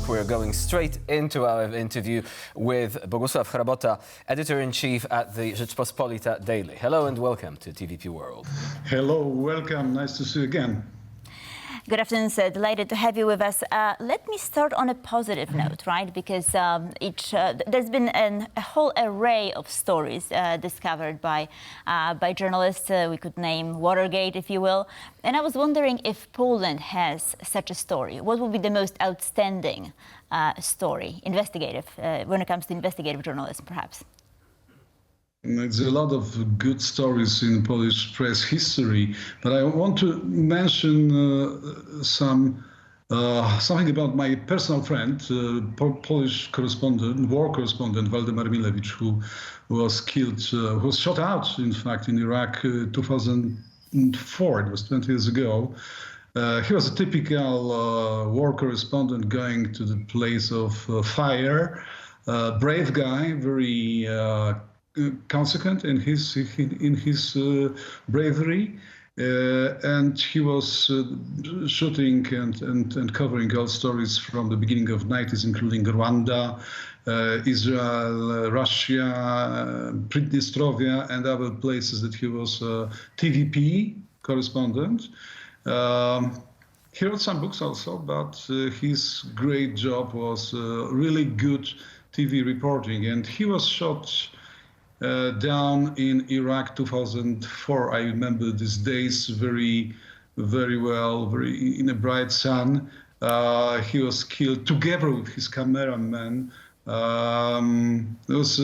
Europe. We're going straight into our interview with Bogusław Chrabota, editor-in-chief at the Rzeczpospolita Daily. Hello and welcome to TVP World. Hello, welcome. Nice to see you again. Good afternoon, sir. Delighted to have you with us. Let me start on a positive note, right? Because there's been a whole array of stories discovered by journalists. We could name Watergate, if you will. And I was wondering if Poland has such a story. What would be the most outstanding story, investigative, when it comes to investigative journalism, perhaps? There's a lot of good stories in Polish press history, but I want to mention something about my personal friend, Polish correspondent, war correspondent Waldemar Milewicz, who was killed, who was shot out, in fact, in Iraq 2004. It was 20 years ago. He was a typical war correspondent going to the place of fire. Brave guy, very consequent in his bravery, and he was shooting and covering all stories from the beginning of 90s, including Rwanda, Israel, Russia, Pridnestrovia, and other places that he was a TVP correspondent. He wrote some books also, but his great job was really good TV reporting, and he was shot down in Iraq 2004. I remember these days very, very well, in a bright sun. He was killed together with his cameraman. There was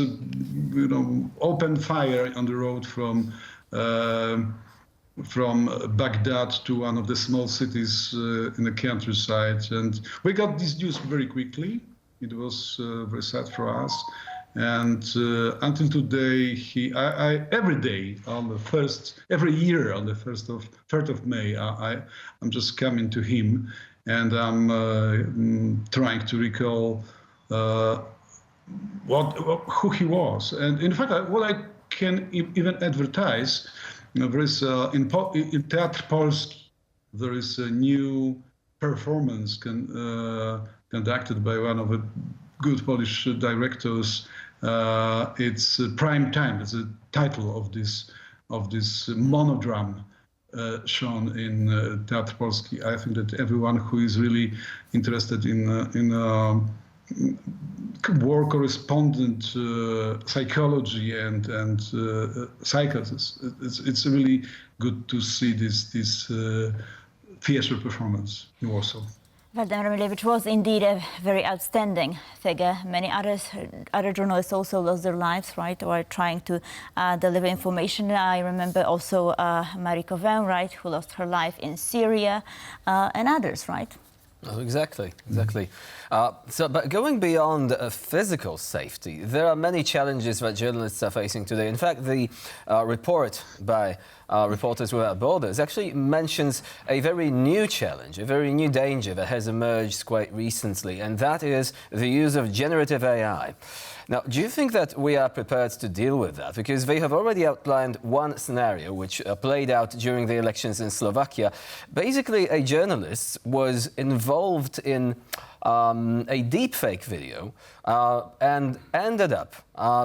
open fire on the road from Baghdad to one of the small cities in the countryside. And we got this news very quickly. It was very sad for us. And until today, every day on the every year on the 3rd of May, I'm just coming to him, and I'm trying to recall who he was. And in fact, what I can even advertise, there is in Teatr Polski, there is a new performance conducted by one of the good Polish directors. It's Prime Time. It's the title of this monodrama shown in Teatr Polski. I think that everyone who is really interested in war correspondent psychology and psychosis, it's really good to see this theater performance in Warsaw. Waldemar Milewicz was indeed a very outstanding figure. Many other journalists also lost their lives, right, or trying to deliver information. I remember also Marie Coven, right, who lost her life in Syria, and others, right? Oh, exactly. But going beyond physical safety, there are many challenges that journalists are facing today. In fact, the report by Reporters Without Borders actually mentions a very new challenge, a very new danger that has emerged quite recently, and that is the use of generative AI. Now, do you think that we are prepared to deal with that? Because they have already outlined one scenario which played out during the elections in Slovakia. Basically, a journalist was involved in a deepfake video and ended up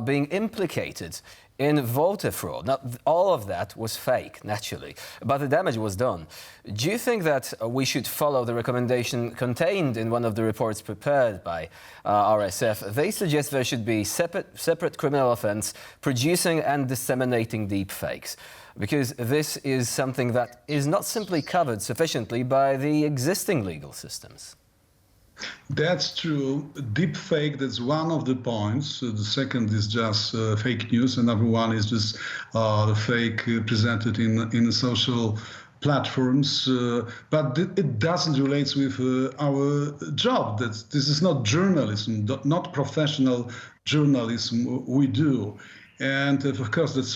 being implicated in voter fraud. Now, all of that was fake, naturally, but the damage was done. Do you think that we should follow the recommendation contained in one of the reports prepared by RSF? They suggest there should be separate criminal offence producing and disseminating deep fakes, because this is something that is not simply covered sufficiently by the existing legal systems. That's true. Deep fake, that's one of the points. The second is just fake news. Another one is just the fake presented in social platforms. But it doesn't relate with our job. This is not journalism, not professional journalism we do. And of course, that's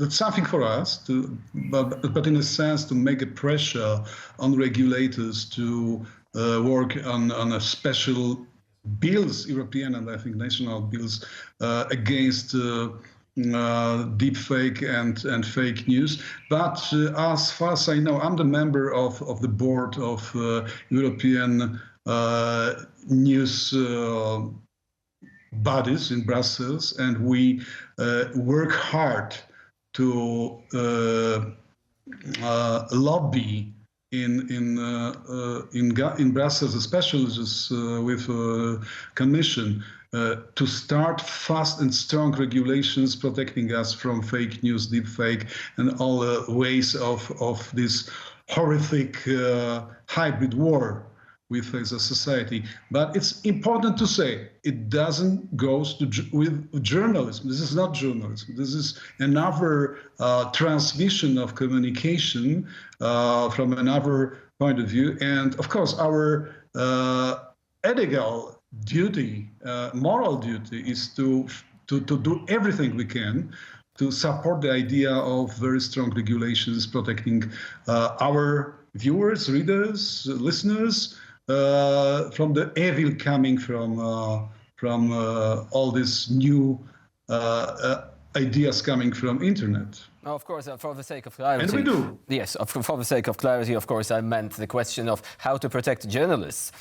something for us, but in a sense to make a pressure on regulators to work on a special bills, European and I think national bills, against deep fake and fake news. But as far as I know, I'm the member of the board of European news bodies in Brussels, and we work hard to lobby in Brussels, especially just with Commission, to start fast and strong regulations protecting us from fake news, deep fake, and all ways of this horrific hybrid war we face as society. But it's important to say it doesn't go with journalism. This is not journalism. This is another transmission of communication from another point of view. And of course, our ethical duty, moral duty, is to do everything we can to support the idea of very strong regulations protecting our viewers, readers, listeners from the evil coming from all these new ideas coming from internet. Oh, of course, for the sake of clarity. And we do. Yes, for the sake of clarity, of course, I meant the question of how to protect journalists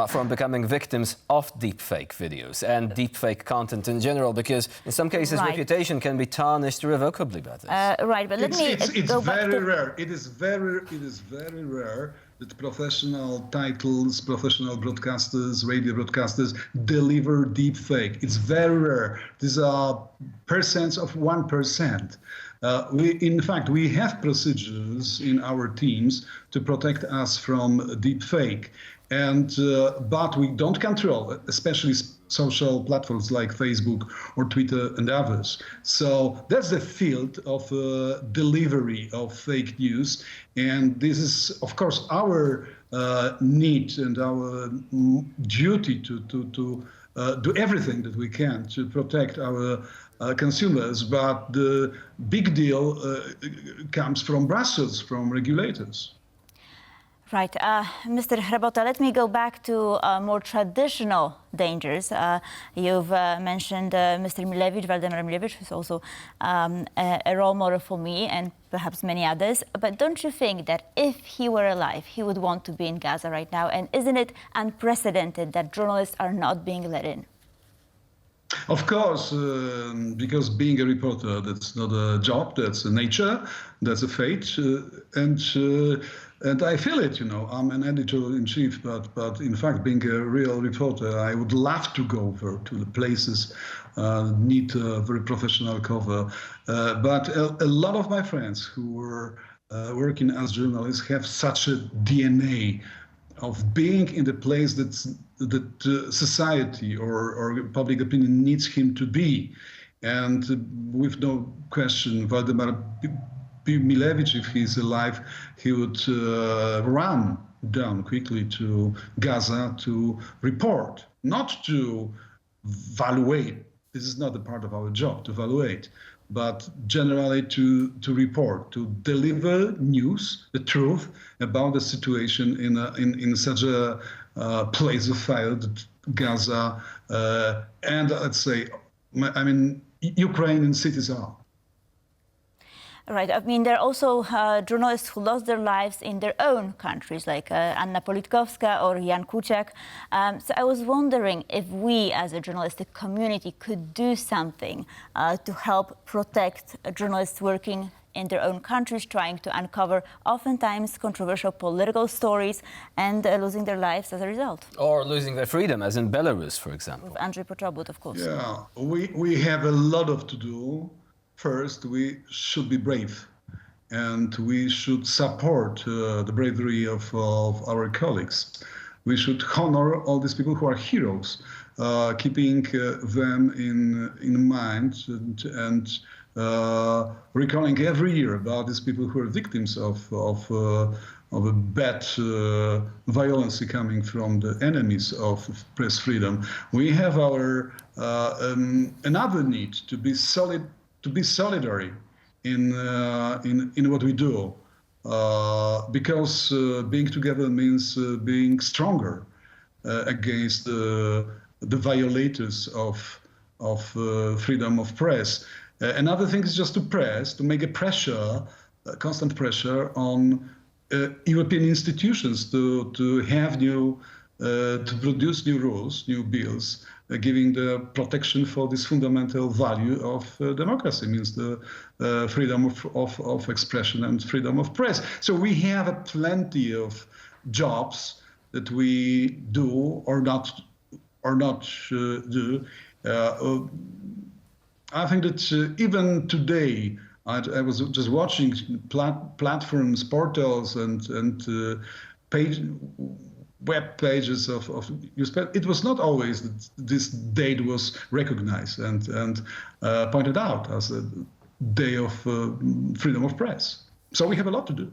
from becoming victims of deepfake videos and deepfake content in general, because in some cases reputation can be tarnished irrevocably by this. Right, but let me it's go very back to... rare. It is very rare that professional titles, professional broadcasters, radio broadcasters deliver deepfake. It's very rare. These are percents of 1%. In fact, we have procedures in our teams to protect us from deepfake, but we don't control, especially social platforms like Facebook or Twitter and others. So that's the field of delivery of fake news, and this is, of course, our need and our duty to do everything that we can to protect our consumers, but the big deal comes from Brussels, from regulators. Right. Mr. Chrabota, let me go back to more traditional dangers. You've mentioned Mr. Milewicz, Waldemar Milewicz, who's also a role model for me and perhaps many others. But don't you think that if he were alive, he would want to be in Gaza right now? And isn't it unprecedented that journalists are not being let in? Of course, because being a reporter, that's not a job, that's a nature, that's a fate, and I feel it, you know. I'm an editor-in-chief, but in fact, being a real reporter, I would love to go over to the places need very professional cover. But a lot of my friends who were working as journalists have such a DNA of being in the place that society or public opinion needs him to be. And with no question, Waldemar Milewicz, if he's alive, he would run down quickly to Gaza to report, not to evaluate. This is not a part of our job, to evaluate, but generally to report, to deliver news, the truth about the situation in such a place of fire that Gaza and let's say, I mean, Ukrainian cities are. Right. I mean, there are also journalists who lost their lives in their own countries, like Anna Politkowska or Jan Kuciak. So I was wondering if we, as a journalistic community, could do something to help protect journalists working in their own countries, trying to uncover oftentimes controversial political stories and losing their lives as a result. Or losing their freedom, as in Belarus, for example. With Andrzej Poczobut, of course. Yeah, we have a lot to do. First, we should be brave, and we should support the bravery of our colleagues. We should honor all these people who are heroes, keeping them in mind and recalling every year about these people who are victims of a bad violence coming from the enemies of press freedom. We have our another need to be solid. To be solidary in what we do, because being together means being stronger against the violators of freedom of press. Another thing is just to make a pressure, constant pressure on European institutions to have to produce new rules, new bills, giving the protection for this fundamental value of democracy, means the freedom of expression and freedom of press. So we have plenty of jobs that we do or not do. I think that even today, I was just watching platforms, portals, and web pages of newspapers. It was not always that this date was recognized and pointed out as a day of freedom of press. So we have a lot to do.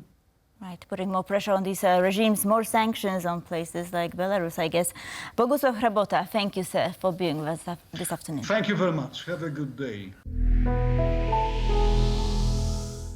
Right, putting more pressure on these regimes, more sanctions on places like Belarus, I guess. Bogusław Chrabota, thank you, sir, for being with us this afternoon. Thank you very much. Have a good day.